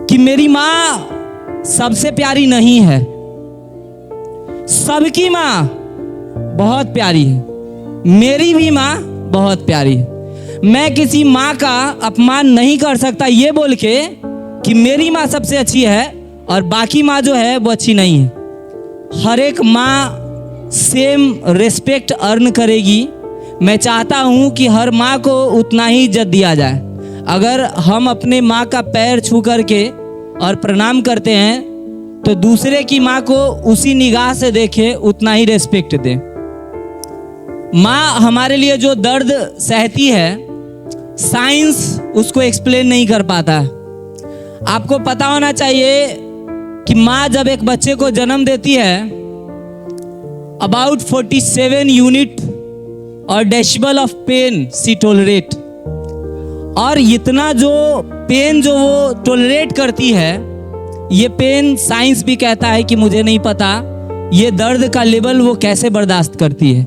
कि मेरी माँ सबसे प्यारी नहीं है। सबकी माँ बहुत प्यारी है, मेरी भी माँ बहुत प्यारी है। मैं किसी माँ का अपमान नहीं कर सकता ये बोल के कि मेरी माँ सबसे अच्छी है और बाकी माँ जो है वो अच्छी नहीं है। हर एक माँ सेम रिस्पेक्ट अर्न करेगी। मैं चाहता हूँ कि हर माँ को उतना ही इज्जत दिया जाए। अगर हम अपने माँ का पैर छू करके और प्रणाम करते हैं तो दूसरे की माँ को उसी निगाह से देखें, उतना ही रिस्पेक्ट दें। माँ हमारे लिए जो दर्द सहती है, साइंस उसको एक्सप्लेन नहीं कर पाता। आपको पता होना चाहिए कि माँ जब एक बच्चे को जन्म देती है, अबाउट 47 यूनिट और decibel of pain she tolerate, और इतना जो पेन जो वो टोलरेट करती है, ये पेन साइंस भी कहता है कि मुझे नहीं पता ये दर्द का लेवल वो कैसे बर्दाश्त करती है।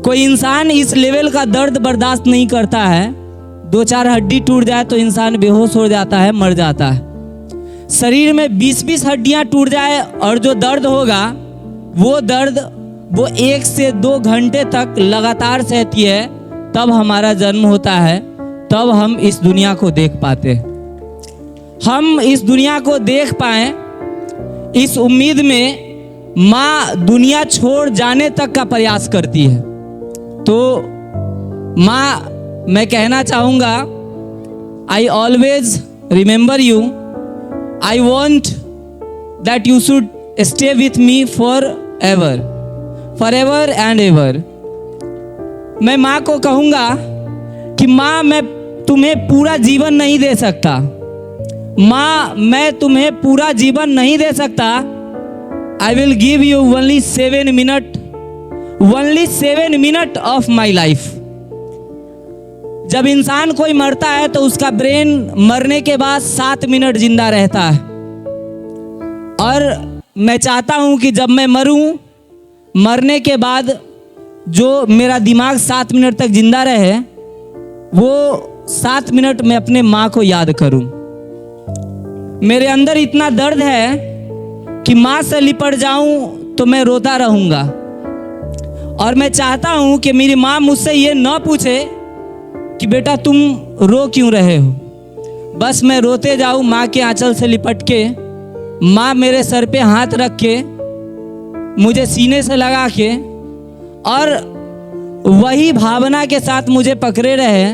कोई इंसान इस लेवल का दर्द बर्दाश्त नहीं करता है। 2-4 हड्डी टूट जाए तो इंसान बेहोश हो जाता है, मर जाता है। शरीर में 20-20 हड्डियां टूट जाए और जो दर्द होगा वो दर्द वो 1 से 2 घंटे तक लगातार सहती है। तब हमारा जन्म होता है, तब हम इस दुनिया को देख पाते हैं। हम इस दुनिया को देख पाएं इस उम्मीद में माँ दुनिया छोड़ जाने तक का प्रयास करती है। तो माँ, मैं कहना चाहूँगा, I always remember you, I want that you should stay with me for ever and ever. मैं माँ को कहूँगा कि माँ, मैं तुम्हें पूरा जीवन नहीं दे सकता। माँ, मैं तुम्हें पूरा जीवन नहीं दे सकता। I will give you only 7 minute of my life. जब इंसान कोई मरता है तो उसका ब्रेन मरने के बाद 7 मिनट जिंदा रहता है, और मैं चाहता हूं कि जब मैं मरूं, मरने के बाद जो मेरा दिमाग 7 मिनट तक जिंदा रहे, वो 7 मिनट में अपने माँ को याद करूं। मेरे अंदर इतना दर्द है कि माँ से लिपट जाऊं तो मैं रोता रहूंगा, और मैं चाहता हूं कि मेरी माँ मुझसे ये न पूछे कि बेटा तुम रो क्यों रहे हो। बस मैं रोते जाऊं माँ के आंचल से लिपट के, माँ मेरे सर पे हाथ रख के, मुझे सीने से लगा के, और वही भावना के साथ मुझे पकड़े रहे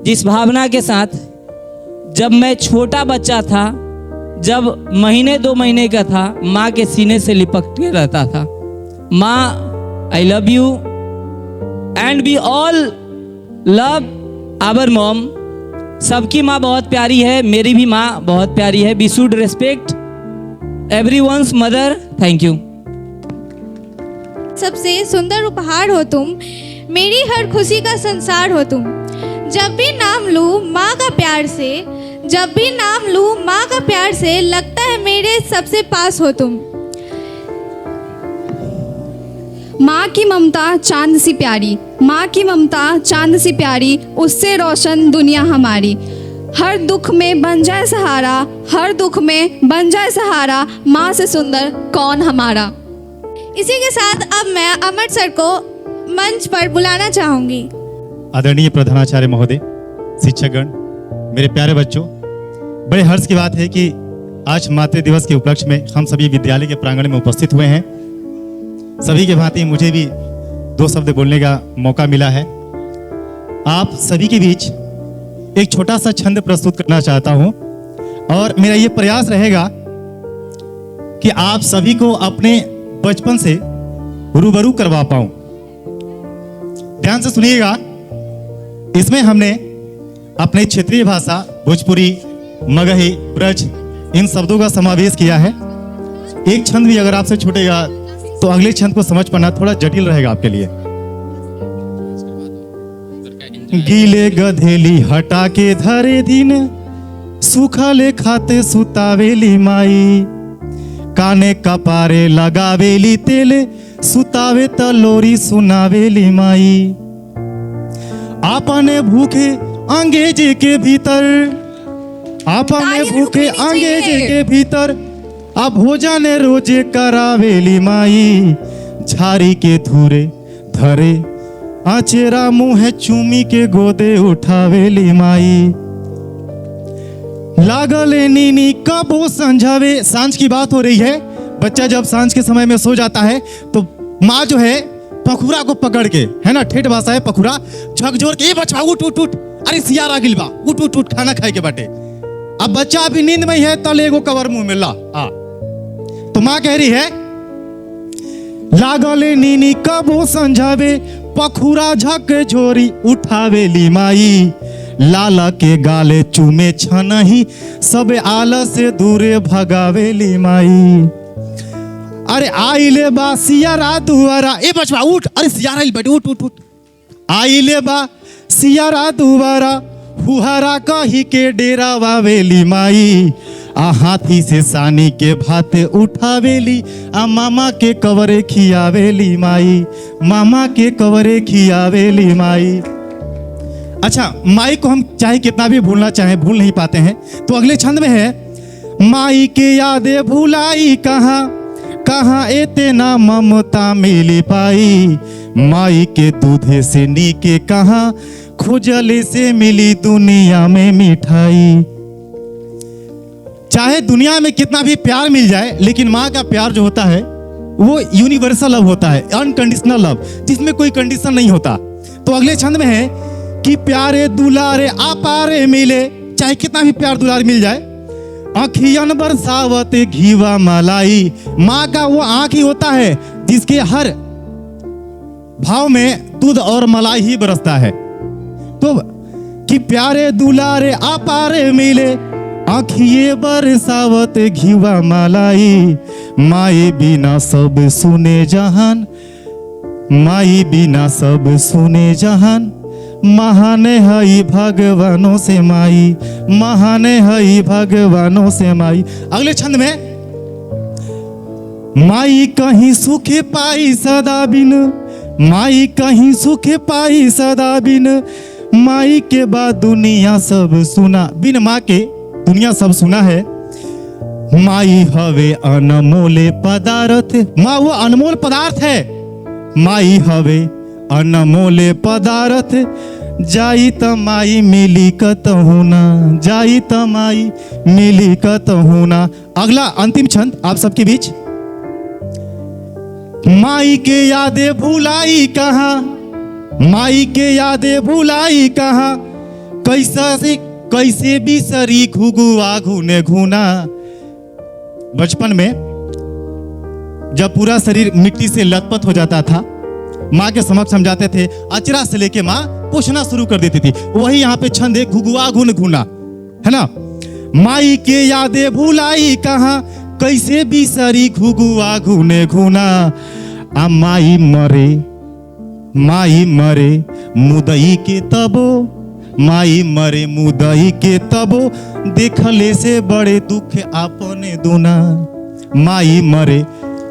जिस भावना के साथ जब मैं छोटा बच्चा था, जब 1-2 महीने का था, माँ के सीने से लिपट के रहता था। माँ, I love you and we all love our mom. सबकी माँ बहुत प्यारी है, मेरी भी माँ बहुत प्यारी है। We should respect everyone's mother. Thank you. सबसे सुंदर उपहार हो तुम, मेरी हर खुशी का संसार हो तुम। जब भी नाम लूँ माँ का प्यार से, जब भी नाम लूँ माँ का प्यार से, लगता है मेरे सबसे पास हो तुम। माँ की ममता चांद सी प्यारी, माँ की ममता चांद सी प्यारी, उससे रोशन दुनिया हमारी। हर दुख में बन जाए सहारा, हर दुख में बन जाए सहारा, माँ से सुंदर कौन हमारा। इसी के साथ अब मैं अमर सर को मंच पर बुलाना चाहूँगी। आदरणीय प्रधानाचार्य महोदय, शिक्षकगण, मेरे प्यारे बच्चों, बड़े हर्ष की बात है कि आज मातृ दिवस के उपलक्ष्य में हम सभी विद्यालय के प्रांगण में उपस्थित हुए हैं। सभी के भांति मुझे भी 2 शब्द बोलने का मौका मिला है। आप सभी के बीच एक छोटा सा छंद प्रस्तुत करना चाहता हूं, और मेरा ये प्रयास रहेगा कि आप सभी को अपने बचपन से रूबरू करवा पाऊं। ध्यान से सुनिएगा। इसमें हमने अपने क्षेत्रीय भाषा भोजपुरी, मगही, ब्रज, इन शब्दों का समावेश किया है। एक छंद भी अगर आपसे छूटेगा तो अगले छंद को समझ पाना थोड़ा जटिल रहेगा आपके लिए। गीले गधेली हटा के धरे दिन, सूखले खाते सुतावेली माई, काने कपारे लगावेली तेल, सुतावे त लोरी सुनावेली माई। आपने भूखे अंगेज के भीतर, आपने भूखे अंगेज के भीतर, अब भोजन रोजे करावेली माई, झाड़ी के धुरे धरे आचेरा मुँह चूमी के गोदे उठावेली माई। लागले नीनी कबो संझावे, सांझ की बात हो रही है। बच्चा जब सांझ के समय में सो जाता है तो माँ जो है पखुरा को पकड़ के, है ना, ठेठ भाषा है पखुरा, झकझोर के, ए बच्चा उठ उठ उठ, अरे सियारा गिलबा, उठ उठ उठ, खाना खाए के बाटे। अब बच्चा अभी नींद में ही है, तले को कवर मुंह में ला। तो माँ कह रही है लागले नीनी कबो संझावे, पखुरा झक झोरी उठावेली माई, लाला के गाले चूमे छनही, सब आलस से दूरे भगावेली माई। अरे आइले बा सियारा दुआरा, ए बचवा उठ, अरे सियारा बेटे उठ उठ उठ, आइले बा सियारा दुआरा, हुहारा कही के डेरा वावेली माई, आ हाथी से सानी के भाते उठावेली, आ मामा के कवरे खियावेली माई, मामा के कवरे खियावेली माई। अच्छा, माई को हम चाहे कितना भी भूलना चाहे भूल नहीं पाते हैं। तो अगले छंद में है, माई के यादे भुलाई कहाँ, कहाँ एते ना ममता मिली पाई, माई के दूधे से नीके कहाँ, खोजले से मिली दुनिया में मिठाई। चाहे दुनिया में कितना भी प्यार मिल जाए, लेकिन माँ का प्यार जो होता है वो यूनिवर्सल लव होता है, अनकंडीशनल लव, जिसमें कोई कंडीशन नहीं होता। तो अगले छंद में है कि प्यारे दुलारे आपारे मिले, चाहे कितना भी प्यार दुलार मिल जाए, आँखियन बरसावत घीवा मलाई, माँ का वो आँख ही होता है जिसके हर भाव में दूध और मलाई ही बरसता है। तो कि प्यारे दुलारे आपारे मिले, आँखिए बरसावत घीवा मलाई, माए बिना सब सुने जहान, माई बिना सब सुने जहान, महाने हई भगवानों से माई, महाने हई भगवानों से माई। अगले छंद में, माई कहीं सुख पाई सदा बिन, माई कहीं सुख पाई सदा बिन, माई के बाद दुनिया सब सुना, बिन माँ के दुनिया सब सुना है। माई हवे अनमोले पदार्थ, माँ वो अनमोल पदार्थ है, माई हवे अनमोले पदार्थ, जाई त माई मिली कतहु ना, जाई त माई मिली कतहु ना। अगला अंतिम छंद आप सबके बीच, माई के यादे भुलाई कहाँ, माई के यादे भुलाई कहाँ, कैसा से कैसे बिसरी घुगुआ घूने घूना। बचपन में जब पूरा शरीर मिट्टी से लथपथ हो जाता था, माँ के समक्ष हम जाते थे, अचरा से लेके माँ पोछना शुरू कर देती थी। वही यहाँ पे छंद है, घुगुआ घून घूना, है ना। माई के यादे भुलाई कहाँ, कैसे बिसरी घुगुआ घूने घूना। आ माई मरे, माई मरे मुदई के तबो, माई मरे मुदई के तबो, देखले से बड़े दुख आपने दुना। माई मरे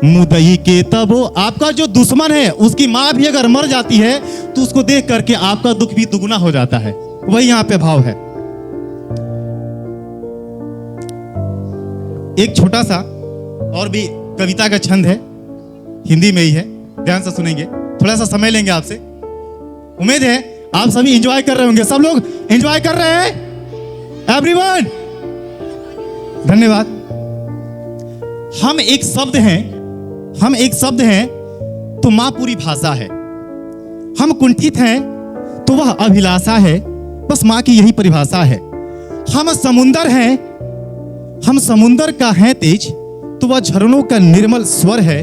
मुदई के तबो, आपका जो दुश्मन है उसकी माँ भी अगर मर जाती है तो उसको देख करके आपका दुख भी दुगुना हो जाता है। वही यहाँ पे भाव है। एक छोटा सा और भी कविता का छंद है, हिंदी में ही है, ध्यान से सुनेंगे, थोड़ा सा समय लेंगे आपसे। उम्मीद है आप सभी एंजॉय कर रहे होंगे। सब लोग एंजॉय कर रहे हैं? एवरीवन, धन्यवाद। हम एक शब्द हैं, हम एक शब्द हैं तो माँ पूरी भाषा है। हम कुंठित हैं तो वह अभिलाषा है, बस माँ की यही परिभाषा है। हम समुंदर हैं, हम समुंदर का है तेज तो वह झरनों का निर्मल स्वर है।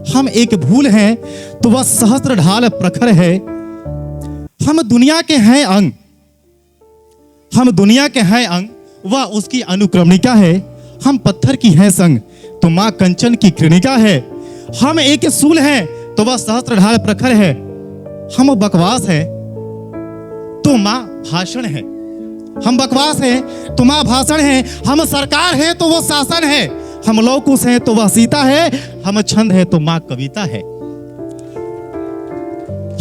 हम एक भूल हैं तो वह सहस्त्र ढाल प्रखर है। हम दुनिया के हैं अंग, हम दुनिया के हैं अंग, वह उसकी अनुक्रमणिका है। हम पत्थर की हैं संग तो माँ कंचन की कृणिका है। हम एक सूल हैं तो वह सहस्त्र ढाल प्रखर है। हम बकवास है तो माँ भाषण है। हम बकवास हैं तो माँ भाषण है। हम सरकार है तो वो शासन है। हम लौकुश हैं तो वह सीता है। हम छंद है तो माँ कविता है।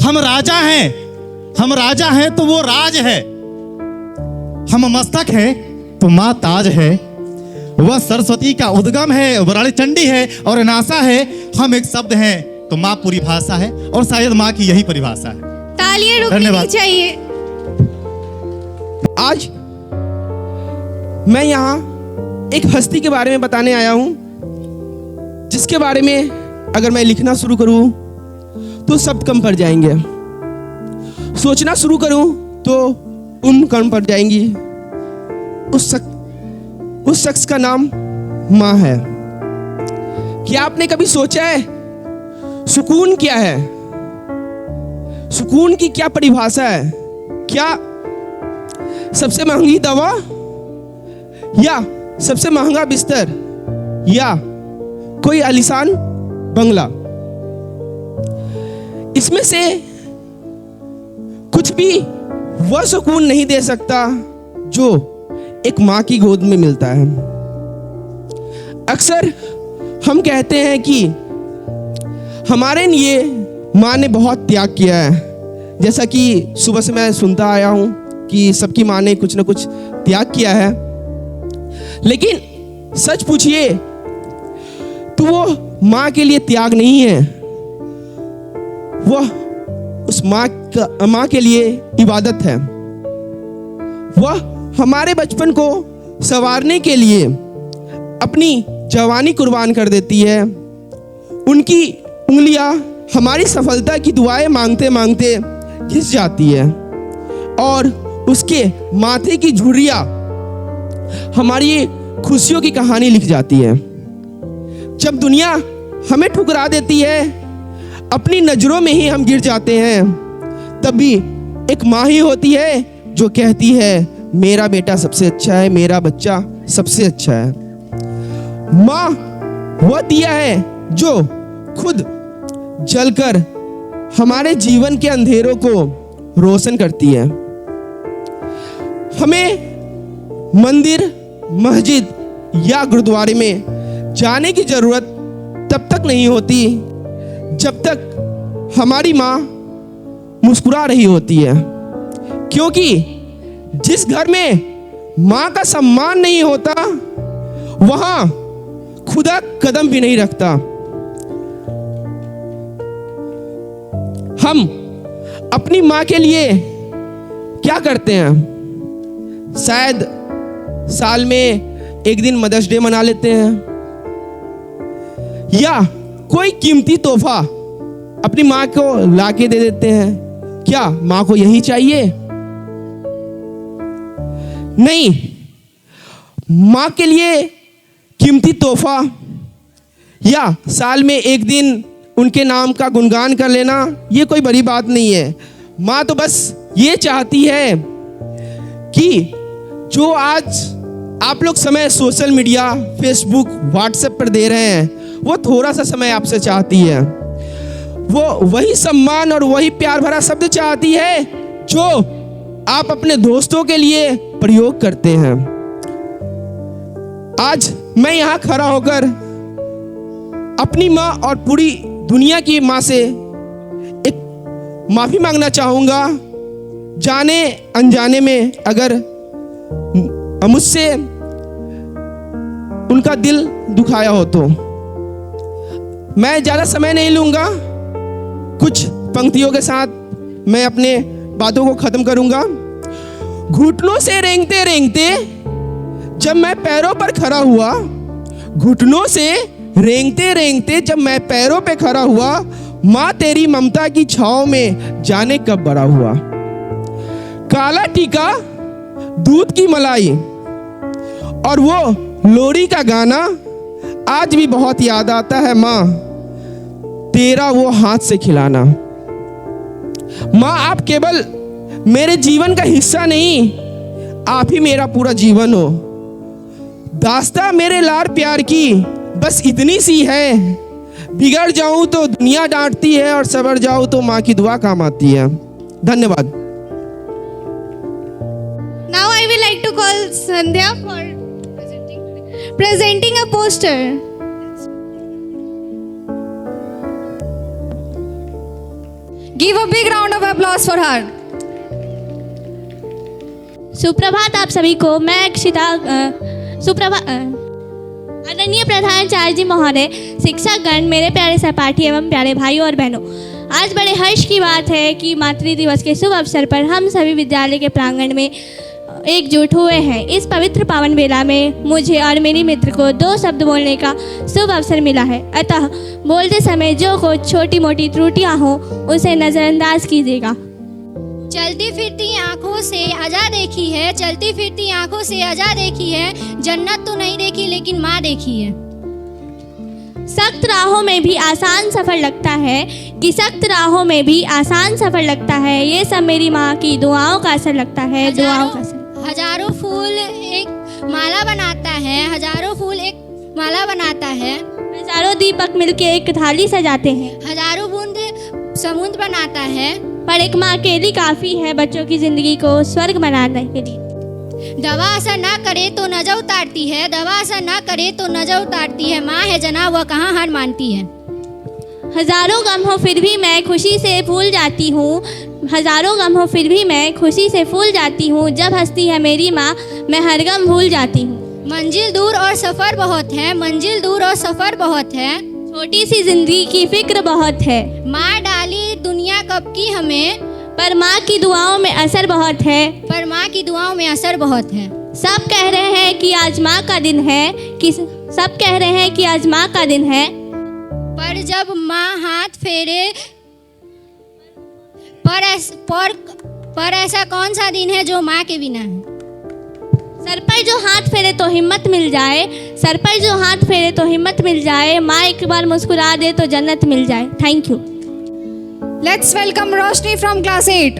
हम राजा हैं तो वो राज है। हम मस्तक है तो माँ ताज है। वह सरस्वती का उद्गम है, वराली चंडी है और नासा है। हम एक शब्द हैं तो माँ पूरी भाषा है और शायद माँ की यही परिभाषा है। तालियां रुकनी धन्यवाद। चाहिए। आज मैं यहाँ एक हस्ती के बारे में बताने आया हूँ, जिसके बारे में अगर मैं लिखना शुरू करूँ तो शब्द कम पड़ जाएंगे, सोचना शुरू करूँ तो कम पड़ जाएंगी। उस शख्स का नाम माँ है। क्या आपने कभी सोचा है सुकून क्या है? सुकून की क्या परिभाषा है? क्या सबसे महंगी दवा या सबसे महंगा बिस्तर या कोई आलीशान बंगला? इसमें से कुछ भी वह सुकून नहीं दे सकता जो एक माँ की गोद में मिलता है। अक्सर हम कहते हैं कि हमारे लिए माँ ने बहुत त्याग किया है। जैसा कि सुबह से मैं सुनता आया हूँ कि सबकी माँ ने कुछ ना कुछ त्याग किया है, लेकिन सच पूछिए तो वो माँ के लिए त्याग नहीं है, वह उस माँ के लिए इबादत है। वह हमारे बचपन को संवारने के लिए अपनी जवानी कुर्बान कर देती है। उनकी उंगलियां हमारी सफलता की दुआएं मांगते मांगते घिस जाती है और उसके माथे की झुर्रियां हमारी खुशियों की कहानी लिख जाती है। जब दुनिया हमें ठुकरा देती है, अपनी नजरों में ही हम गिर जाते हैं, तभी एक माँ ही होती है जो कहती है मेरा बेटा सबसे अच्छा है, मेरा बच्चा सबसे अच्छा है। माँ वह दिया है जो खुद जलकर हमारे जीवन के अंधेरों को रोशन करती है। हमें मंदिर, मस्जिद या गुरुद्वारे में जाने की जरूरत तब तक नहीं होती जब तक हमारी माँ मुस्कुरा रही होती है, क्योंकि जिस घर में माँ का सम्मान नहीं होता वहां खुदा कदम भी नहीं रखता। हम अपनी माँ के लिए क्या करते हैं? शायद साल में एक दिन मदर्स डे मना लेते हैं या कोई कीमती तोहफा अपनी माँ को लाके दे देते हैं। क्या माँ को यही चाहिए? नहीं, माँ के लिए कीमती तोहफा या साल में एक दिन उनके नाम का गुणगान कर लेना ये कोई बड़ी बात नहीं है। माँ तो बस ये चाहती है कि जो आज आप लोग समय सोशल मीडिया, फेसबुक, व्हाट्सएप पर दे रहे हैं, वो थोड़ा सा समय आपसे चाहती है। वो वही सम्मान और वही प्यार भरा शब्द चाहती है जो आप अपने दोस्तों के लिए प्रयोग करते हैं। आज मैं यहाँ खड़ा होकर अपनी माँ और पूरी दुनिया की माँ से एक माफी मांगना चाहूँगा, जाने अनजाने में अगर मुझसे उनका दिल दुखाया हो तो। मैं ज़्यादा समय नहीं लूँगा, कुछ पंक्तियों के साथ मैं अपने बातों को ख़त्म करूँगा। घुटनों से रेंगते रेंगते जब मैं पैरों पर खड़ा हुआ, घुटनों से रेंगते रेंगते जब मैं पैरों पे खड़ा हुआ, माँ तेरी ममता की छाँव में जाने कब बड़ा हुआ। काला टीका, दूध की मलाई और वो लोरी का गाना आज भी बहुत याद आता है माँ, तेरा वो हाथ से खिलाना। माँ आप केवल मेरे जीवन का हिस्सा नहीं, आप ही मेरा पूरा जीवन हो। दास्तां मेरे लाड प्यार की बस इतनी सी है, बिगड़ जाऊं तो दुनिया डांटती है और सवर जाऊं तो माँ की दुआ काम आती है। धन्यवाद। Now I will like to call Sandhya for presenting a poster. Give a big round of applause for her. सुप्रभात आप सभी को। मैं अक्षिता आदरणीय प्रधानाचार्य जी महोदय, शिक्षकगण, मेरे प्यारे सहपाठी एवं प्यारे भाइयों और बहनों, आज बड़े हर्ष की बात है कि मातृ दिवस के शुभ अवसर पर हम सभी विद्यालय के प्रांगण में एकजुट हुए हैं। इस पवित्र पावन बेला में मुझे और मेरी मित्र को 2 शब्द बोलने का शुभ अवसर मिला है, अतः बोलते समय जो कुछ छोटी मोटी त्रुटियां हों उसे नज़रअंदाज कीजिएगा। चलती फिरती आंखों से अजा देखी है, चलती फिरती आंखों से अजा देखी है, जन्नत तो नहीं देखी लेकिन माँ देखी है। सख्त राहों में भी आसान सफ़र लगता है कि सख्त राहों में भी आसान सफ़र लगता है, ये सब मेरी माँ की दुआओं का असर लगता है। दुआओं का असर। हजारों फूल एक माला बनाता है, हजारों फूल एक माला बनाता है, हजारों दीपक मिलके एक थाली सजाते हैं, हजारों बूंद समुद्र बनाता है, पर एक माँ अकेली काफ़ी है बच्चों की ज़िंदगी को स्वर्ग बनाने के लिए। दवा असर ना करे तो नजर उतारती है, दवा असर ना करे तो नजर उतारती है, माँ है जना वह कहाँ हार मानती है। हजारों गम हो फिर भी मैं खुशी से भूल जाती हूँ, हजारों गम हो फिर भी मैं खुशी से फूल जाती हूँ, जब हंसती है मेरी माँ मैं हर गम भूल जाती हूँ। मंजिल दूर और सफ़र बहुत है, मंजिल दूर और सफ़र बहुत है, छोटी सी जिंदगी की फिक्र बहुत है, माँ डाली दुनिया कब की हमें, पर माँ की दुआओं में असर बहुत है, पर माँ की दुआओं में असर बहुत है। सब कह रहे हैं कि आज माँ का दिन है, कि सब कह रहे हैं कि आज माँ का दिन है, पर जब माँ हाथ फेरे पर ऐसा कौन सा दिन है जो माँ के बिना है। सर पर जो हाथ फेरे तो हिम्मत मिल जाए, सर पर जो हाथ फेरे तो हिम्मत मिल जाए, माँ एक बार मुस्कुरा दे तो जन्नत मिल जाए। Thank you. Let's welcome Roshni from class 8.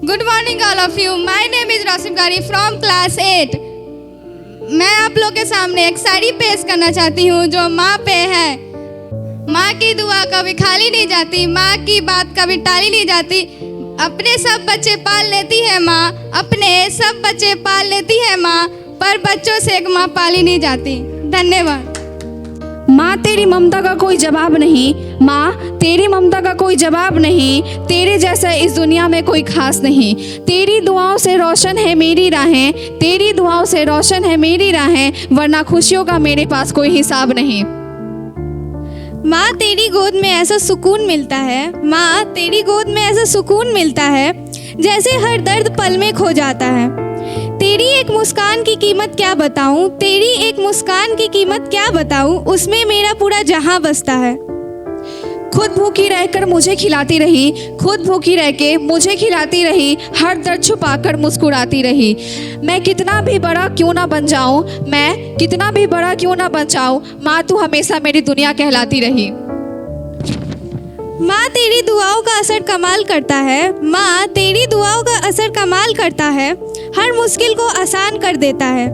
Good morning all of you. My name is Roshni Gari from class 8. मैं आप लोग के सामने एक शायरी पेश करना चाहती हूँ जो माँ पे है। माँ की दुआ कभी खाली नहीं जाती, माँ की बात कभी टाली नहीं जाती, अपने सब बच्चे पाल लेती है माँ, अपने सब बच्चे पाल लेती है माँ, पर बच्चों से एक माँ पाली नहीं जाती। धन्यवाद। माँ तेरी ममता का कोई जवाब नहीं, माँ तेरी ममता का कोई जवाब नहीं, तेरे जैसा इस दुनिया में कोई खास नहीं, तेरी दुआओं से रोशन है मेरी राहें, तेरी दुआओं से रोशन है मेरी राहें, वरना खुशियों का मेरे पास कोई हिसाब नहीं। माँ तेरी गोद में ऐसा सुकून मिलता है, माँ तेरी गोद में ऐसा सुकून मिलता है, जैसे हर दर्द पल में खो जाता है। तेरी एक मुस्कान की कीमत क्या बताऊँ, तेरी एक मुस्कान की कीमत क्या बताऊँ, उसमें मेरा पूरा जहां बसता है। खुद भूखी रहकर मुझे खिलाती रही, खुद भूखी रह के मुझे खिलाती रही, हर दर्द छुपाकर मुस्कुराती रही। मैं कितना भी बड़ा क्यों ना बन जाऊं, मैं कितना भी बड़ा क्यों ना बन जाऊं, माँ तू हमेशा मेरी दुनिया कहलाती रही। माँ तेरी दुआओं का असर कमाल करता है, माँ तेरी दुआओं का असर कमाल करता है, हर मुश्किल को आसान कर देता है।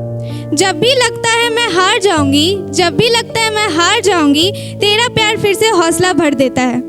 जब भी लगता है मैं हार जाऊंगी, जब भी लगता है मैं हार जाऊंगी, तेरा प्यार फिर से हौसला भर देता है।